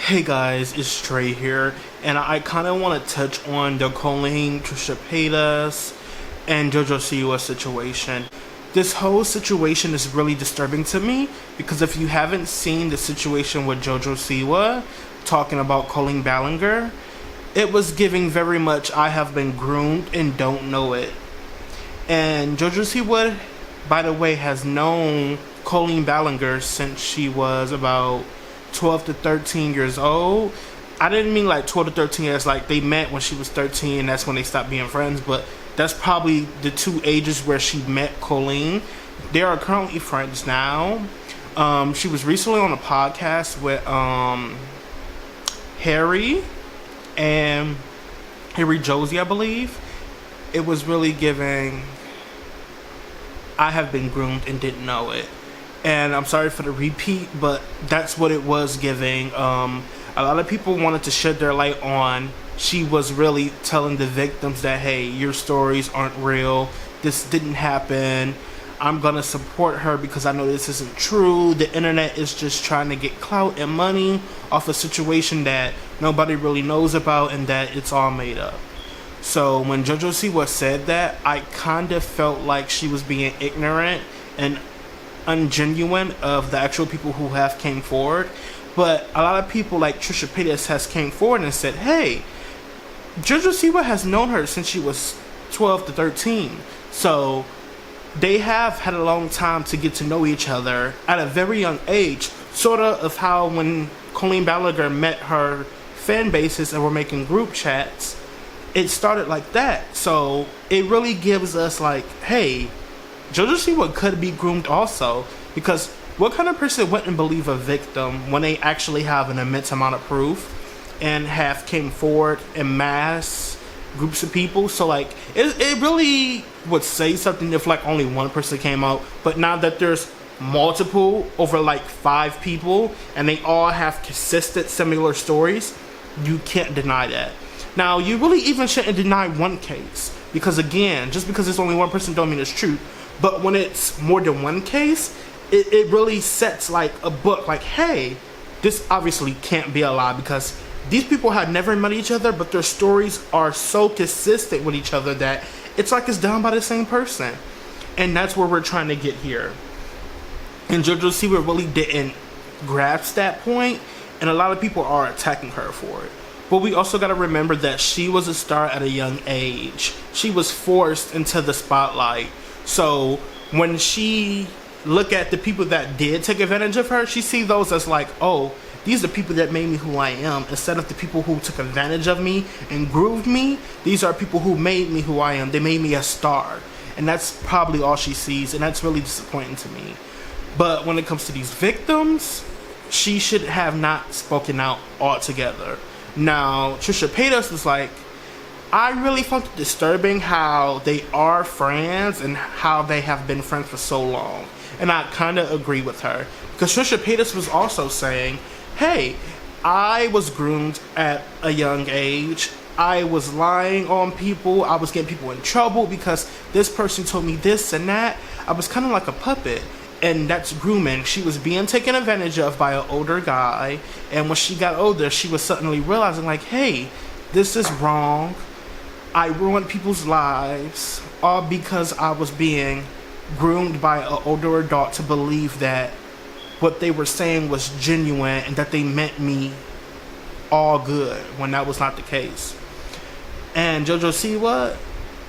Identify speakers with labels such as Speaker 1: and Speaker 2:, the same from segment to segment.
Speaker 1: Hey guys, it's Trey here, and I kind of want to touch on the Colleen, Trisha Paytas, and JoJo Siwa situation. This whole situation is really disturbing to me because if you haven't seen the situation with JoJo Siwa talking about Colleen Ballinger, it was giving very much I have been groomed and don't know it. And JoJo Siwa, by the way, has known Colleen Ballinger since she was about 12 to 13 years old. I didn't mean like 12 to 13 years, like they met when she was 13, that's when they stopped being friends, but that's probably the two ages where she met Colleen. They are currently friends now. She was recently on a podcast with Harry Josie, I believe. It was really giving I have been groomed and didn't know it. And I'm sorry for the repeat, but that's what it was giving. A lot of people wanted to shed their light on. She was really telling the victims that, hey, your stories aren't real. This didn't happen. I'm going to support her because I know this isn't true. The internet is just trying to get clout and money off a situation that nobody really knows about and that it's all made up. So when JoJo Siwa said that, I kind of felt like she was being ignorant and ungenuine of the actual people who have came forward. But a lot of people like Trisha Paytas has came forward and said, hey, JoJo Siwa has known her since she was 12 to 13. So they have had a long time to get to know each other at a very young age. Sort of how when Colleen Ballinger met her fan bases and were making group chats, it started like that. So it really gives us like, hey, JoJo Siwa could be groomed also, because what kind of person wouldn't believe a victim when they actually have an immense amount of proof and have came forward in mass groups of people? So like it really would say something if like only one person came out, but now that there's multiple, over like 5 people, and they all have consistent similar stories, you can't deny that. Now you really even shouldn't deny one case, because again, just because it's only one person don't mean it's true. But when it's more than one case, it really sets like a book, like, hey, this obviously can't be a lie, because these people had never met each other, but their stories are so consistent with each other that it's like it's done by the same person. And that's where we're trying to get here. And JoJo Siwa really didn't grasp that point, and a lot of people are attacking her for it. But we also got to remember that she was a star at a young age. She was forced into the spotlight. So when she look at the people that did take advantage of her, she see those as like, oh, these are the people that made me who I am, instead of the people who took advantage of me and groomed me. These are people who made me who I am. They made me a star. And that's probably all she sees, and that's really disappointing to me. But when it comes to these victims, she should have not spoken out altogether. Now, Trisha Paytas was like, I really found it disturbing how they are friends and how they have been friends for so long. And I kind of agree with her, because Trisha Paytas was also saying, hey, I was groomed at a young age. I was lying on people. I was getting people in trouble because this person told me this and that. I was kind of like a puppet. And that's grooming. She was being taken advantage of by an older guy. And when she got older, she was suddenly realizing like, hey, this is wrong. I ruined people's lives all because I was being groomed by an older adult to believe that what they were saying was genuine and that they meant me all good, when that was not the case. And JoJo Siwa,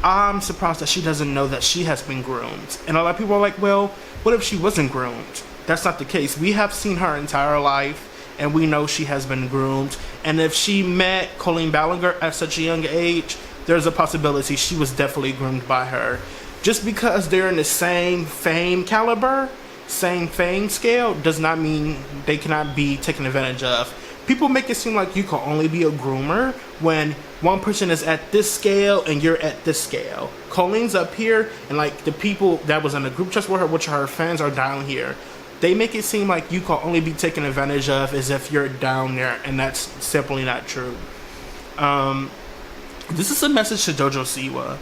Speaker 1: I'm surprised that she doesn't know that she has been groomed. And a lot of people are like, well, what if she wasn't groomed? That's not the case. We have seen her entire life, and we know she has been groomed. And if she met Colleen Ballinger at such a young age, there's a possibility she was definitely groomed by her. Just because they're in the same fame caliber, same fame scale, does not mean they cannot be taken advantage of. People make it seem like you can only be a groomer when one person is at this scale and you're at this scale. Colleen's up here, and like the people that was in the group chat with her, which are her fans, are down here. They make it seem like you can only be taken advantage of as if you're down there, and that's simply not true. This is a message to JoJo Siwa.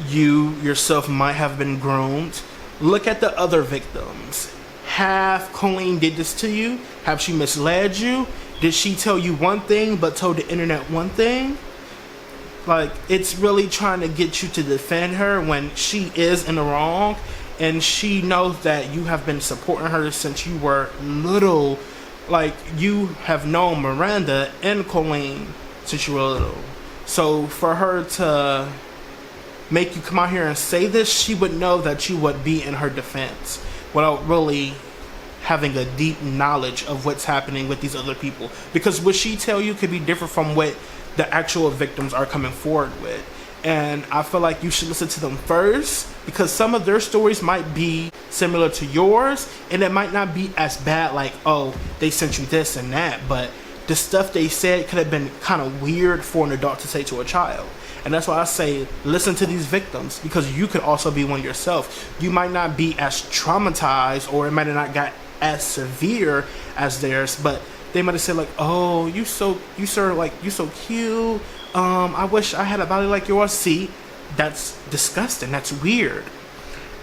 Speaker 1: You yourself might have been groomed. Look at the other victims. Have Colleen did this to you? Have she misled you? did she tell you one thing but told the internet one thing? Like, it's really trying to get you to defend her when she is in the wrong, and she knows that you have been supporting her since you were little. Like, you have known Miranda and Colleen since you were little. So for her to make you come out here and say this, she would know that you would be in her defense without really having a deep knowledge of what's happening with these other people. Because what she tell you could be different from what the actual victims are coming forward with. And I feel like you should listen to them first, because some of their stories might be similar to yours, and it might not be as bad, like, oh, they sent you this and that, but the stuff they said could have been kind of weird for an adult to say to a child. And that's why I say listen to these victims, because you could also be one yourself. You might not be as traumatized, or it might have not got as severe as theirs, but they might have said like, oh, you so cute. I wish I had a body like yours. See, that's disgusting. That's weird.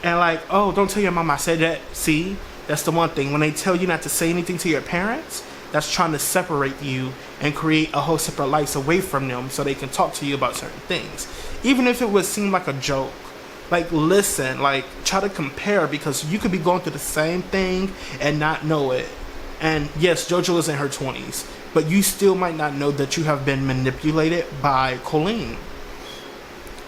Speaker 1: And like, oh, don't tell your mom I said that. See, that's the one thing. When they tell you not to say anything to your parents, that's trying to separate you and create a whole separate life away from them so they can talk to you about certain things. Even if it would seem like a joke. Like, listen, like, try to compare, because you could be going through the same thing and not know it. And yes, JoJo is in her 20s, but you still might not know that you have been manipulated by Colleen.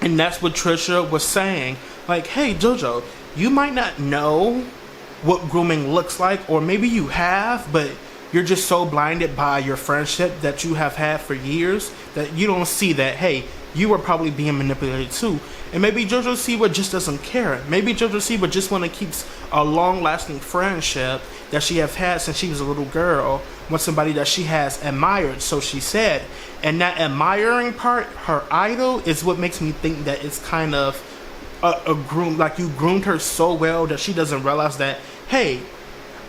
Speaker 1: And that's what Trisha was saying. Like, hey, JoJo, you might not know what grooming looks like, or maybe you have, but you're just so blinded by your friendship that you have had for years that you don't see that, hey, you were probably being manipulated too. And maybe JoJo Siwa just doesn't care. Maybe JoJo Siwa just want to keep a long-lasting friendship that she have had since she was a little girl with somebody that she has admired, so she said. And that admiring part, her idol, is what makes me think that it's kind of a groom, like you groomed her so well that she doesn't realize that, hey,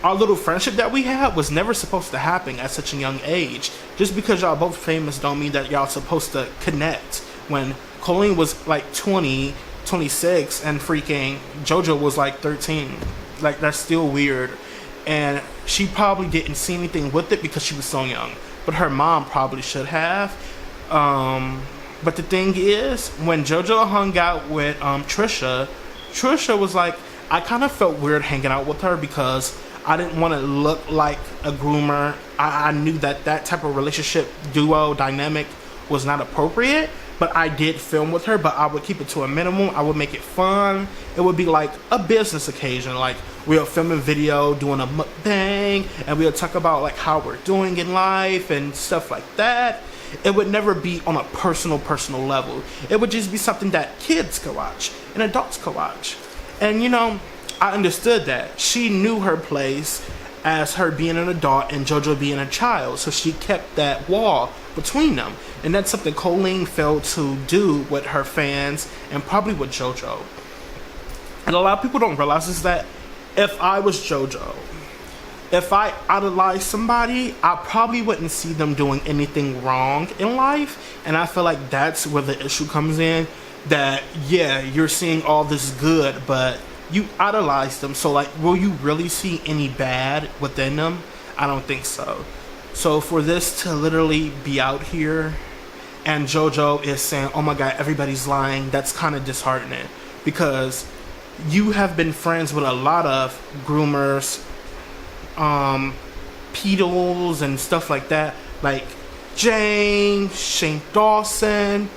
Speaker 1: our little friendship that we had was never supposed to happen at such a young age. Just because y'all both famous don't mean that y'all supposed to connect. When Colleen was like 20, 26, and freaking JoJo was like 13. Like, that's still weird. And she probably didn't see anything with it because she was so young. But her mom probably should have. But the thing is, when JoJo hung out with Trisha was like, I kind of felt weird hanging out with her because I didn't want to look like a groomer. I knew that type of relationship duo dynamic was not appropriate, but I did film with her, but I would keep it to a minimum. I would make it fun. It would be like a business occasion. Like, we'll film a video, doing a mukbang, and we'll talk about like how we're doing in life and stuff like that. It would never be on a personal level. It would just be something that kids could watch and adults could watch. And you know, I understood that. She knew her place as her being an adult and JoJo being a child, so she kept that wall between them. And that's something Colleen failed to do with her fans and probably with JoJo. And a lot of people don't realize is that if I was JoJo, if I idolized somebody, I probably wouldn't see them doing anything wrong in life. And I feel like that's where the issue comes in. That, yeah, you're seeing all this good, but you idolize them. So, like, will you really see any bad within them? I don't think so. So for this to literally be out here and JoJo is saying, oh my God, everybody's lying, that's kind of disheartening. Because you have been friends with a lot of groomers, pedals and stuff like that, like James, Shane Dawson,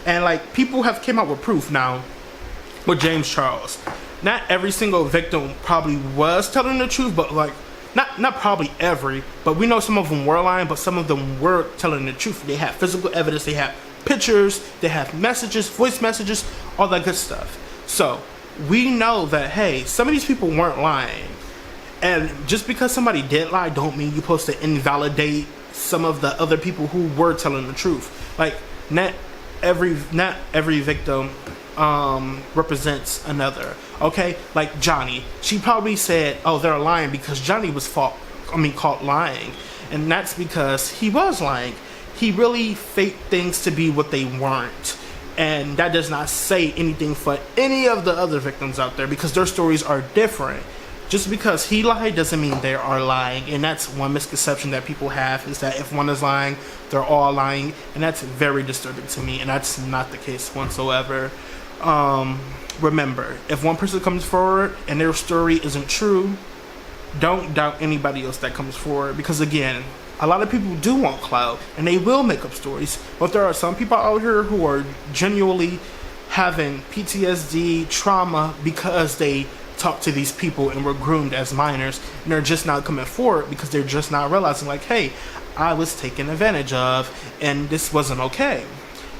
Speaker 1: and like people have came out with proof now with James Charles. Not every single victim probably was telling the truth, but like not probably every, but we know some of them were lying, but some of them were telling the truth. They have physical evidence, they have pictures, they have messages, voice messages, all that good stuff. So we know that, hey, some of these people weren't lying. And just because somebody did lie don't mean you're supposed to invalidate some of the other people who were telling the truth. Like, not every victim represents another. Okay, like Johnny, she probably said, oh, they're lying because Johnny was caught lying, and that's because he was lying. He really faked things to be what they weren't, and that does not say anything for any of the other victims out there because their stories are different. just because he lied doesn't mean they are lying. And that's one misconception that people have, is that if one is lying, they're all lying. And that's very disturbing to me, and that's not the case whatsoever. Remember, if one person comes forward and their story isn't true, don't doubt anybody else that comes forward. Because again, a lot of people do want clout, and they will make up stories. But there are some people out here who are genuinely having PTSD, trauma, because they talked to these people and were groomed as minors, and they're just not coming forward because they're just not realizing, like, hey, I was taken advantage of, and this wasn't okay.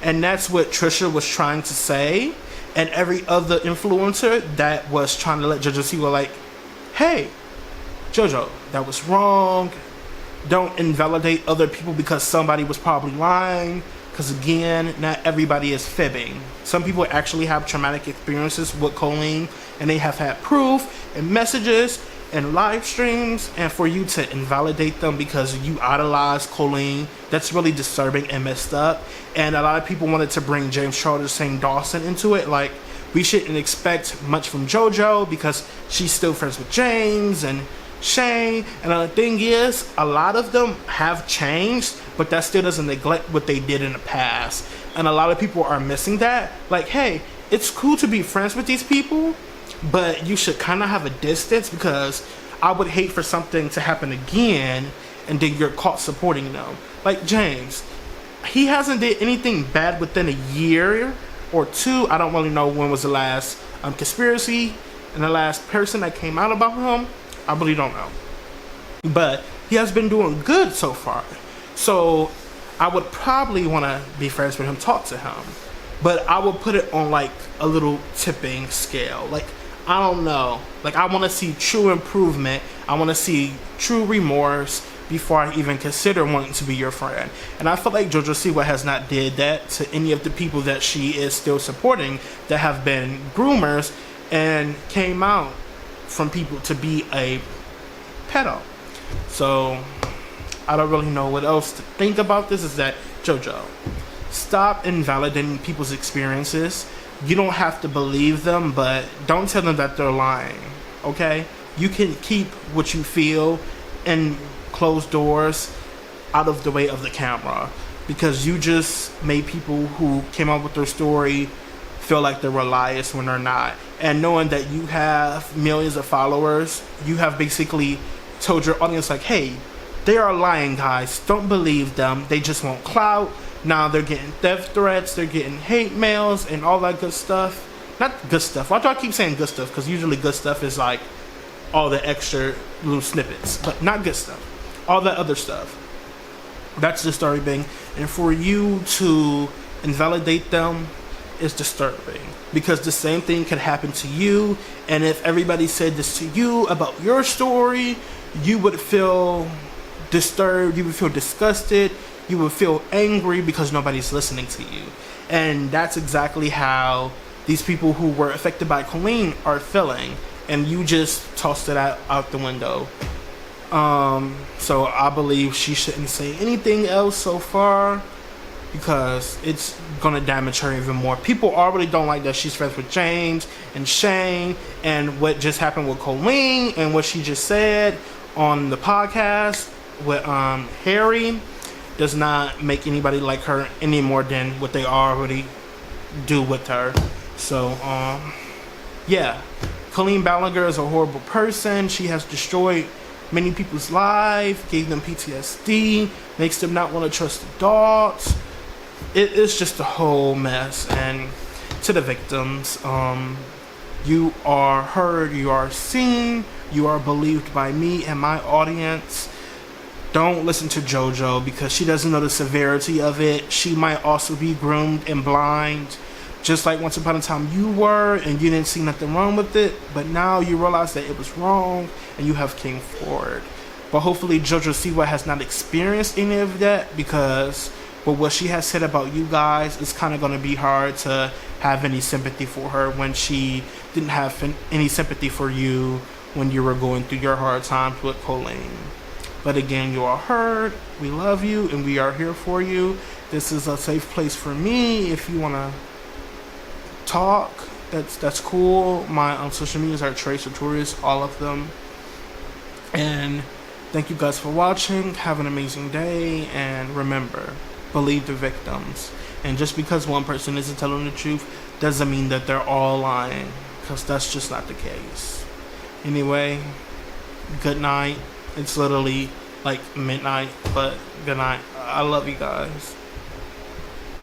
Speaker 1: And that's what Trisha was trying to say, and every other influencer that was trying to let JoJo Siwa, like, hey, JoJo, that was wrong. Don't invalidate other people because somebody was probably lying. Because again, not everybody is fibbing. Some people actually have traumatic experiences with Colleen, and they have had proof and messages and live streams, and for you to invalidate them because you idolize Colleen, that's really disturbing and messed up. And a lot of people wanted to bring James Charles St. Dawson into it. Like, we shouldn't expect much from JoJo because she's still friends with James and Shane. And the thing is, a lot of them have changed, but that still doesn't neglect what they did in the past. And a lot of people are missing that. Like, hey, it's cool to be friends with these people, but you should kind of have a distance, because I would hate for something to happen again and then you're caught supporting them. Like James, he hasn't did anything bad within a year or two. I don't really know when was the last conspiracy and the last person that came out about him. I really don't know. But he has been doing good so far. So I would probably want to be friends with him, talk to him. But I would put it on like a little tipping scale. Like, I don't know. Like, I want to see true improvement. I want to see true remorse before I even consider wanting to be your friend. And I feel like JoJo Siwa has not did that to any of the people that she is still supporting that have been groomers and came out from people to be a pedo. So I don't really know what else to think about this. Is that JoJo, stop invalidating people's experiences. You don't have to believe them, but don't tell them that they're lying, okay? You can keep what you feel in closed doors, out of the way of the camera, because you just made people who came up with their story feel like they were liars when they're not. And knowing that you have millions of followers, you have basically told your audience, like, hey, they are lying, guys. Don't believe them. They just want clout. Now they're getting death threats, they're getting hate mails, and all that good stuff. Not good stuff. Why do I keep saying good stuff? Because usually good stuff is like all the extra little snippets, but not good stuff. All that other stuff. That's disturbing. And for you to invalidate them is disturbing. Because the same thing could happen to you. And if everybody said this to you about your story, you would feel disturbed, you would feel disgusted, you would feel angry because nobody's listening to you. And that's exactly how these people who were affected by Colleen are feeling. And you just tossed it out the window. So I believe she shouldn't say anything else so far, because it's gonna damage her even more. People already don't like that she's friends with James and Shane, and what just happened with Colleen and what she just said on the podcast with Harry does not make anybody like her any more than what they already do with her. So yeah, Colleen Ballinger is a horrible person. She has destroyed many people's lives, gave them PTSD, makes them not want to trust adults. It is just a whole mess. And to the victims, you are heard, you are seen, you are believed by me and my audience. Don't listen to JoJo because she doesn't know the severity of it. She might also be groomed and blind, just like once upon a time you were, and you didn't see nothing wrong with it, but now you realize that it was wrong and you have came forward. But hopefully JoJo Siwa has not experienced any of that, because with what she has said about you guys, it's kind of going to be hard to have any sympathy for her when she didn't have any sympathy for you when you were going through your hard times with Colleen. But again, you are heard, we love you, and we are here for you. This is a safe place for me if you want to talk, that's cool. My social medias are Tracer Tourist, all of them. And thank you guys for watching. Have an amazing day, and remember, believe the victims. And just because one person isn't telling the truth doesn't mean that they're all lying, because that's just not the case. Anyway, good night. It's literally like midnight, but good night. I love you guys.